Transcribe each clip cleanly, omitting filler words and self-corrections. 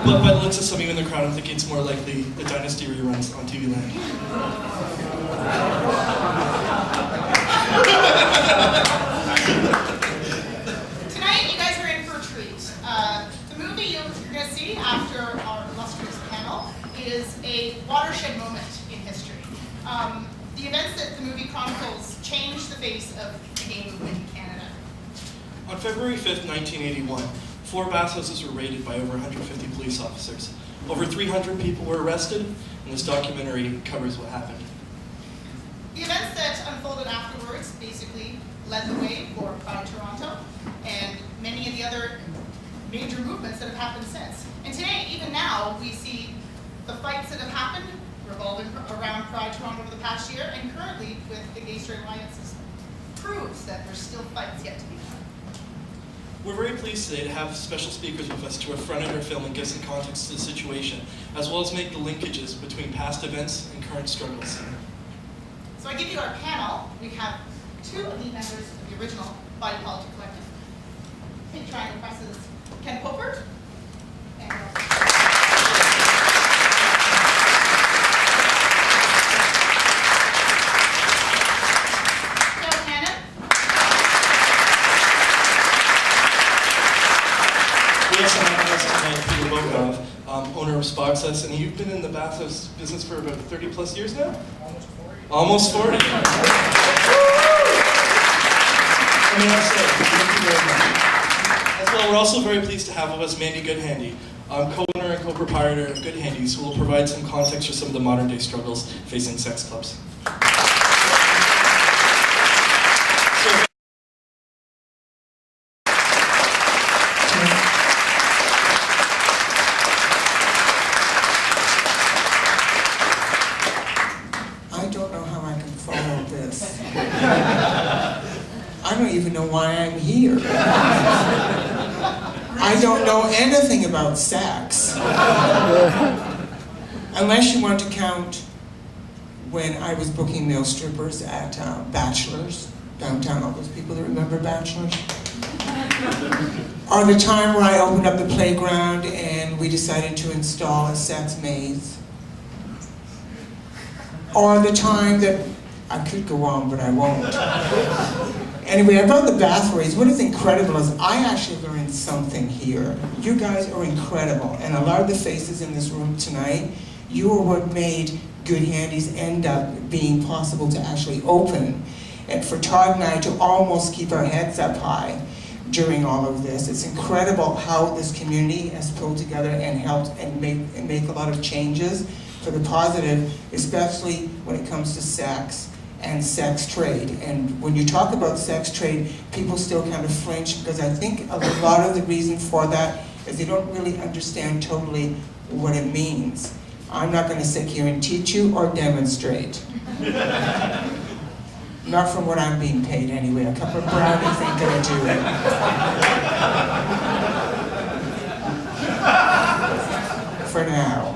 But by the looks of some of you in the crowd, I'm thinking it's more likely the Dynasty reruns on TV Land. Tonight, you guys are in for a treat. The movie you're going to see after our illustrious panel is a watershed moment in history. The events that the movie chronicles changed the face of the gay movement in Canada. On February 5th, 1981, 4 bathhouses were raided by over 150 police officers. Over 300 people were arrested, and this documentary covers what happened. The events that unfolded afterwards basically led the way for Pride Toronto and many of the other major movements that have happened since. And today, even now, we see the fights that have happened revolving around Pride Toronto over the past year, and currently with the Gay Straight Alliances proves that there's still fights yet to be done. We're very pleased today to have special speakers with us to refront our film and give some context to the situation, as well as make the linkages between past events and current struggles. So I give you our panel. We have 2 of the members of the original Body Politic Collective. Patron presses Ken Popert and owner of Spoxus, and you've been in the bathhouse business for about 30 plus years now? Almost 40. Almost 40. I mean, thank you very much. As well, we're also very pleased to have with us Mandy Goodhandy, co-owner and co-proprietor of Goodhandy's, who will provide some context for some of the modern day struggles facing sex clubs. I don't even know why I'm here. I don't know anything about sex. Unless you want to count when I was booking male strippers at Bachelor's, downtown, all those people that remember Bachelor's. Or the time where I opened up the playground and we decided to install a sex maze. Or the time that, I could go on, but I won't. Anyway, about the bath raids, what is incredible is I actually learned something here. You guys are incredible, and a lot of the faces in this room tonight, you are what made Goodhandy's end up being possible to actually open. And for Todd and I to almost keep our heads up high during all of this. It's incredible how this community has pulled together and helped and make a lot of changes for the positive, especially when it comes to sex and sex trade. And when you talk about sex trade, people still kind of flinch, because I think a lot of the reason for that is they don't really understand totally what it means. I'm not going to sit here and teach you or demonstrate. Not from what I'm being paid anyway. A couple of brownies ain't going to do it. For now.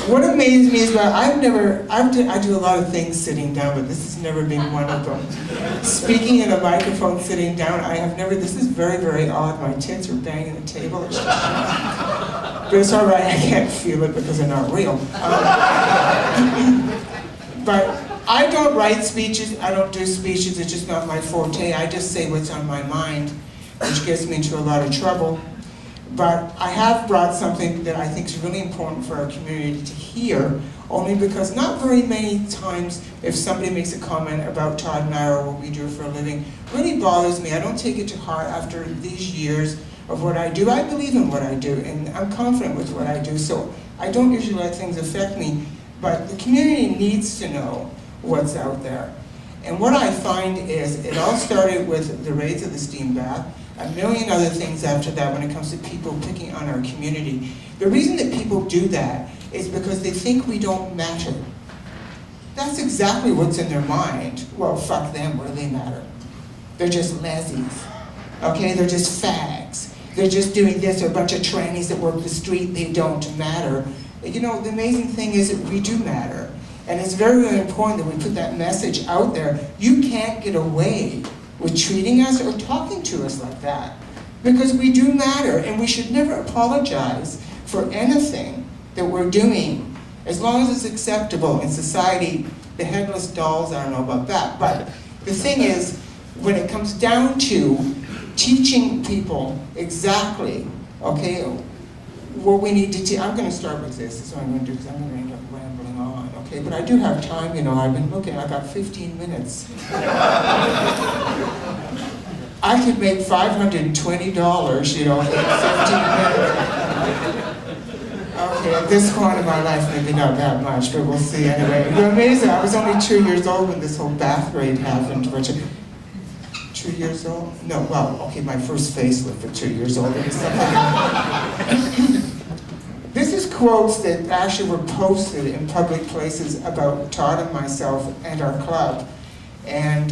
What amazed me is that I do a lot of things sitting down, but this has never been one of them. Speaking in a microphone sitting down, this is very, very odd. My tits are banging the table. It's just, but it's all right, I can't feel it because they're not real. But I don't write speeches, I don't do speeches, it's just not my forte. I just say what's on my mind, which gets me into a lot of trouble. But I have brought something that I think is really important for our community to hear, only because not very many times if somebody makes a comment about Todd and I or what we do for a living, really bothers me. I don't take it to heart after these years of what I do. I believe in what I do, and I'm confident with what I do, so I don't usually let things affect me, but the community needs to know what's out there. And what I find is, it all started with the raids of the steam bath, a million other things after that when it comes to people picking on our community. The reason that people do that is because they think we don't matter. That's exactly what's in their mind. Well, fuck them, what do they matter? They're just lesbians, okay? They're just fags. They're just doing this, they're a bunch of trannies that work the street, they don't matter. You know, the amazing thing is that we do matter. And it's very, very important that we put that message out there. You can't get away with treating us or talking to us like that. Because we do matter, and we should never apologize for anything that we're doing, as long as it's acceptable in society. The headless dolls, I don't know about that, but the thing is, when it comes down to teaching people exactly, okay, what we need to teach. I'm going to start with this. This is what I'm going to do, because I'm going to end up rambling on, okay? But I do have time, you know. I've been looking. I got 15 minutes. I could make $520, you know, in 15 minutes. Okay, at this point in my life, maybe not that much, but we'll see anyway. It's amazing. I was only 2 years old when this whole bath raid happened, which 2 years old? No, well, okay, my first facelift at 2 years old. It was something. This is quotes that actually were posted in public places about Todd and myself and our club. And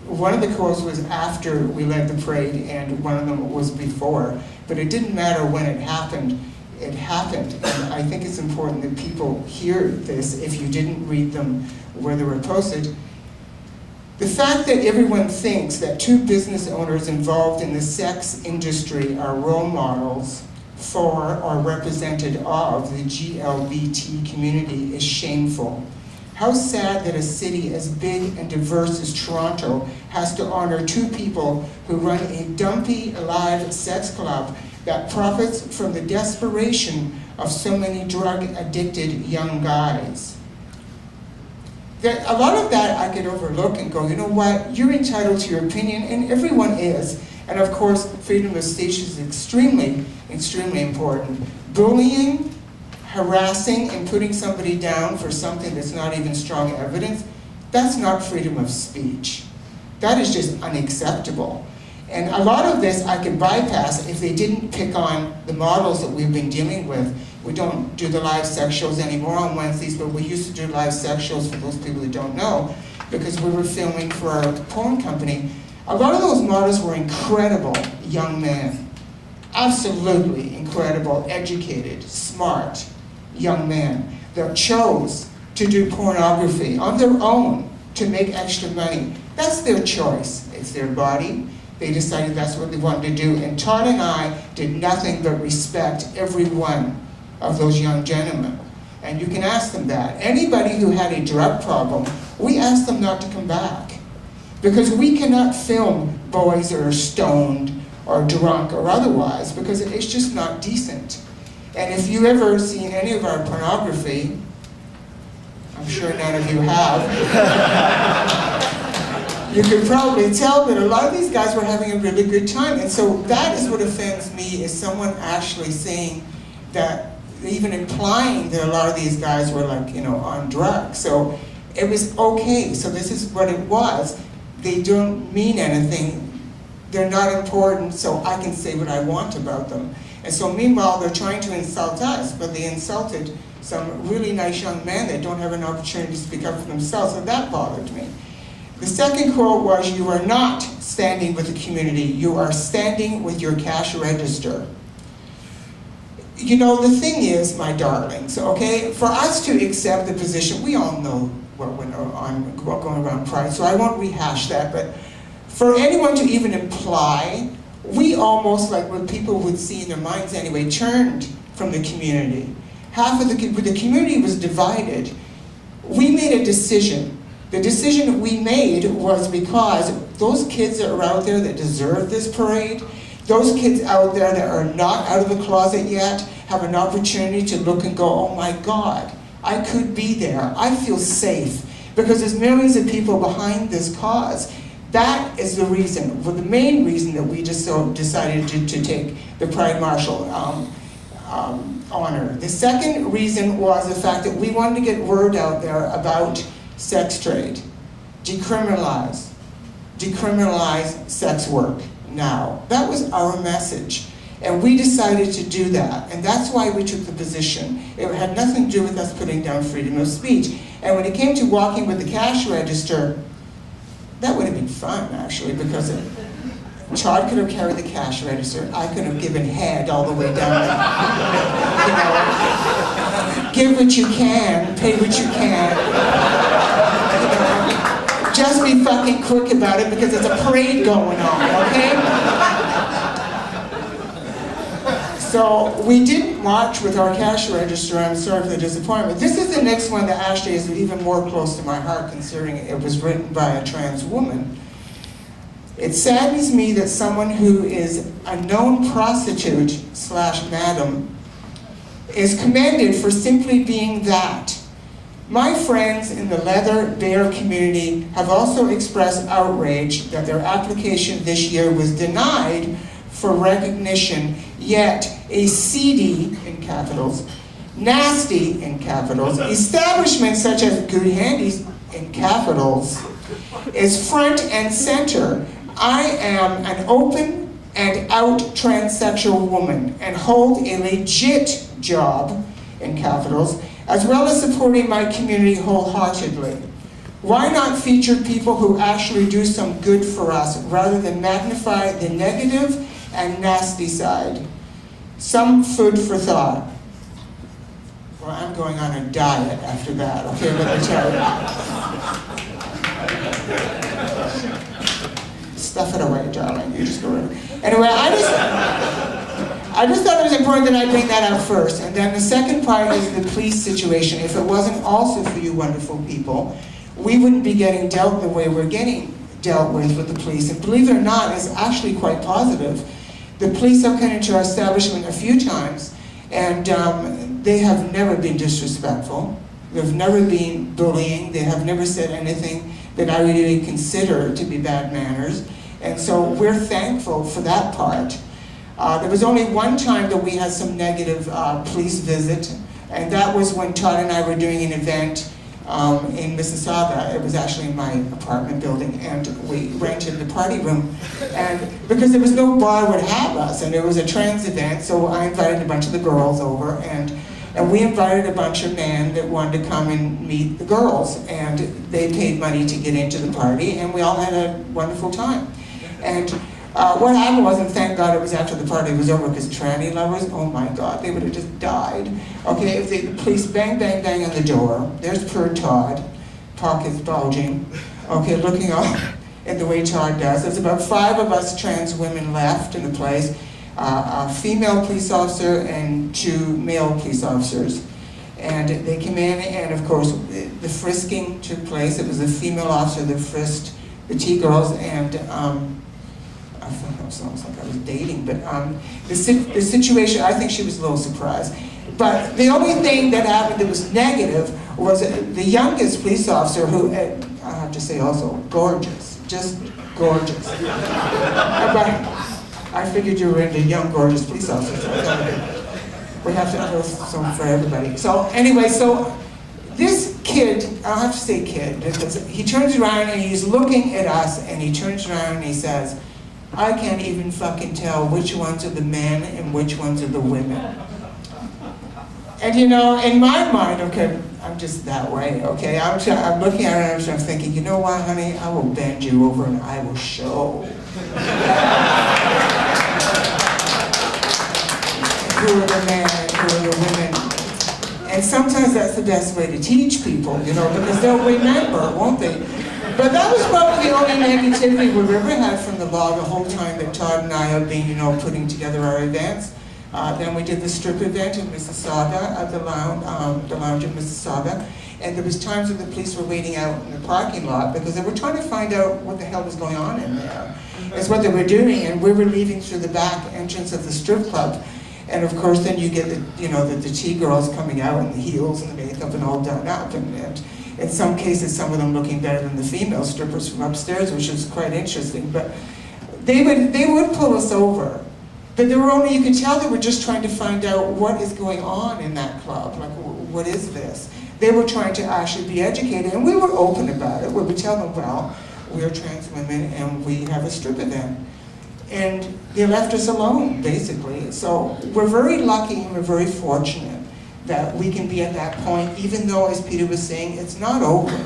one of the quotes was after we led the parade, and one of them was before. But it didn't matter when it happened. It happened, and I think it's important that people hear this if you didn't read them where they were posted. The fact that everyone thinks that two business owners involved in the sex industry are role models for or represented of the GLBT community is shameful. How sad that a city as big and diverse as Toronto has to honor two people who run a dumpy, live sex club that profits from the desperation of so many drug-addicted young guys. A lot of that I could overlook and go, you know what, you're entitled to your opinion, and everyone is. And of course, freedom of speech is extremely, extremely important. Bullying, harassing, and putting somebody down for something that's not even strong evidence, that's not freedom of speech. That is just unacceptable. And a lot of this I could bypass if they didn't pick on the models that we've been dealing with. We don't do the live sex shows anymore on Wednesdays, but we used to do live sex shows for those people who don't know, because we were filming for our porn company. A lot of those models were incredible young men. Absolutely incredible, educated, smart young men that chose to do pornography on their own to make extra money. That's their choice. It's their body. They decided that's what they wanted to do. And Todd and I did nothing but respect every one of those young gentlemen. And you can ask them that. Anybody who had a drug problem, we asked them not to come back. Because we cannot film boys that are stoned or drunk or otherwise, because it's just not decent. And if you ever seen any of our pornography, I'm sure none of you have, you could probably tell that a lot of these guys were having a really good time. And so that is what offends me, is someone actually saying that, even implying that a lot of these guys were like, you know, on drugs. So it was okay. So this is what it was. They don't mean anything. They're not important, so I can say what I want about them. And so meanwhile, they're trying to insult us, but they insulted some really nice young men that don't have an opportunity to speak up for themselves, and that bothered me. The second quote was, "You are not standing with the community, you are standing with your cash register." You know, the thing is, my darlings, okay, for us to accept the position, we all know what went on going around Pride, so I won't rehash that, but for anyone to even imply, we almost, like what people would see in their minds anyway, turned from the community. Half of the community was divided. We made a decision. The decision that we made was because those kids that are out there that deserve this parade, those kids out there that are not out of the closet yet, have an opportunity to look and go, oh my God, I could be there. I feel safe. Because there's millions of people behind this cause. That is the reason, well, the main reason that we just decided to take the Pride Marshal honor. The second reason was the fact that we wanted to get word out there about sex trade. Decriminalize sex work now. That was our message. And we decided to do that. And that's why we took the position. It had nothing to do with us putting down freedom of speech. And when it came to walking with the cash register, that would have been fun, actually, because Todd could have carried the cash register. I could have given head all the way down. You know, give what you can, pay what you can. You know, just be fucking quick about it, because there's a parade going on, okay? So we didn't march with our cash register. I'm sorry for the disappointment. This is the next one that actually is even more close to my heart, considering it was written by a trans woman. It saddens me that someone who is a known prostitute / madam is commended for simply being that. My friends in the leather bear community have also expressed outrage that their application this year was denied for recognition, yet a seedy, in capitals, nasty, in capitals, establishment such as Goodhandy's, in capitals, is front and center. I am an open and out transsexual woman and hold a legit job, in capitals, as well as supporting my community wholeheartedly. Why not feature people who actually do some good for us rather than magnify the negative and nasty side? Some food for thought. Well, I'm going on a diet after that, okay, let me tell you. Stuff it away, darling, you just go rid of it. Anyway, I just thought it was important that I bring that up first. And then the second part is the police situation. If it wasn't also for you wonderful people, we wouldn't be getting dealt the way we're getting dealt with the police. And believe it or not, it's actually quite positive. The police have come into our establishment a few times, and they have never been disrespectful. They've never been bullying. They have never said anything that I would even consider to be bad manners. And so we're thankful for that part. There was only one time that we had some negative police visit, and that was when Todd and I were doing an event in Mississauga. It was actually in my apartment building, and we rented the party room. And because there was no bar would have us, and it was a trans event, so I invited a bunch of the girls over, and we invited a bunch of men that wanted to come and meet the girls, and they paid money to get into the party, and we all had a wonderful time. And what happened was, and thank God it was after the party was over, because tranny lovers, oh my God, they would have just died. Okay, if the police bang, bang, bang on the door, there's poor Todd, pockets bulging, okay, looking up in the way Todd does. There's about 5 of us trans women left in the place, a female police officer and 2 male police officers. And they came in, and of course, the frisking took place. It was a female officer that frisked the T-girls, and I thought it was almost like I was dating, but the situation, I think she was a little surprised. But the only thing that happened that was negative was the youngest police officer, who, I have to say also, gorgeous, just gorgeous. But I figured you were into young, gorgeous police officers. So we have to have some for everybody. So anyway, so this kid, I'll have to say kid, because he turns around and he's looking at us, and he turns around and he says, I can't even fucking tell which ones are the men and which ones are the women. And you know, in my mind, okay, I'm just that way, okay? I'm looking at it and I'm thinking, you know what, honey? I will bend you over and I will show who are the men and who are the women. And sometimes that's the best way to teach people, you know, because they'll remember, won't they? But that was probably the only negativity we've ever had from the law the whole time that Todd and I have been, you know, putting together our events. Then we did the strip event in Mississauga, at the lounge in Mississauga. And there was times when the police were waiting out in the parking lot because they were trying to find out what the hell was going on in there. That's what they were doing, and we were leaving through the back entrance of the strip club. And of course then you get the, you know, the T-girls coming out in the heels and the makeup and all done up. And in some cases, some of them looking better than the female strippers from upstairs, which is quite interesting. But they would pull us over. But they were only, you could tell they were just trying to find out what is going on in that club. Like, what is this? They were trying to actually be educated, and we were open about it. We would tell them, well, we're trans women and we have a strip event. And they left us alone, basically. So we're very lucky and we're very fortunate that we can be at that point, even though, as Peter was saying, it's not over.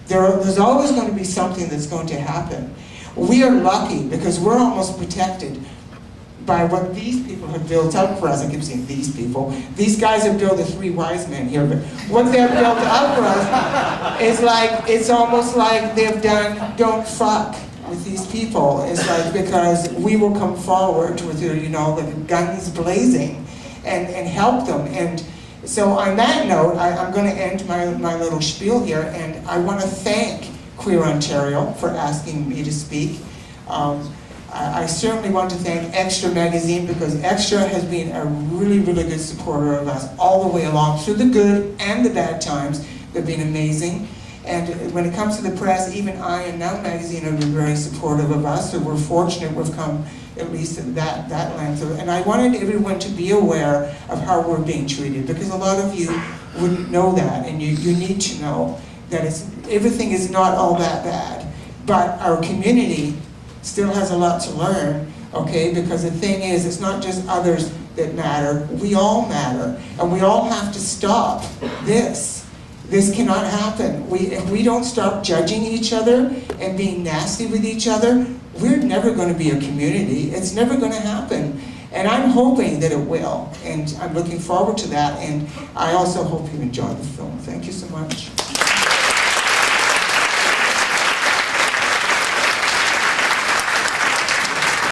There's always going to be something that's going to happen. We are lucky because we're almost protected by what these people have built up for us. I keep saying these people. These guys have built the 3 wise men here, but what they've built up for us is like, it's almost like they've done don't fuck, with these people. It's like, because we will come forward with your, you know, the guns blazing and help them. And so on that note, I'm going to end my little spiel here, and I want to thank Queer Ontario for asking me to speak. I certainly want to thank Extra Magazine, because Extra has been a really, really good supporter of us all the way along, through the good and the bad times. They've been amazing. And when it comes to the press, even I and Now Magazine have been very supportive of us, so we're fortunate we've come at least that length. And I wanted everyone to be aware of how we're being treated, because a lot of you wouldn't know that, and you need to know that everything is not all that bad. But our community still has a lot to learn, okay? Because the thing is, it's not just others that matter, we all matter. And we all have to stop this. This cannot happen. If we don't stop judging each other and being nasty with each other, we're never going to be a community. It's never going to happen. And I'm hoping that it will. And I'm looking forward to that. And I also hope you enjoy the film. Thank you so much.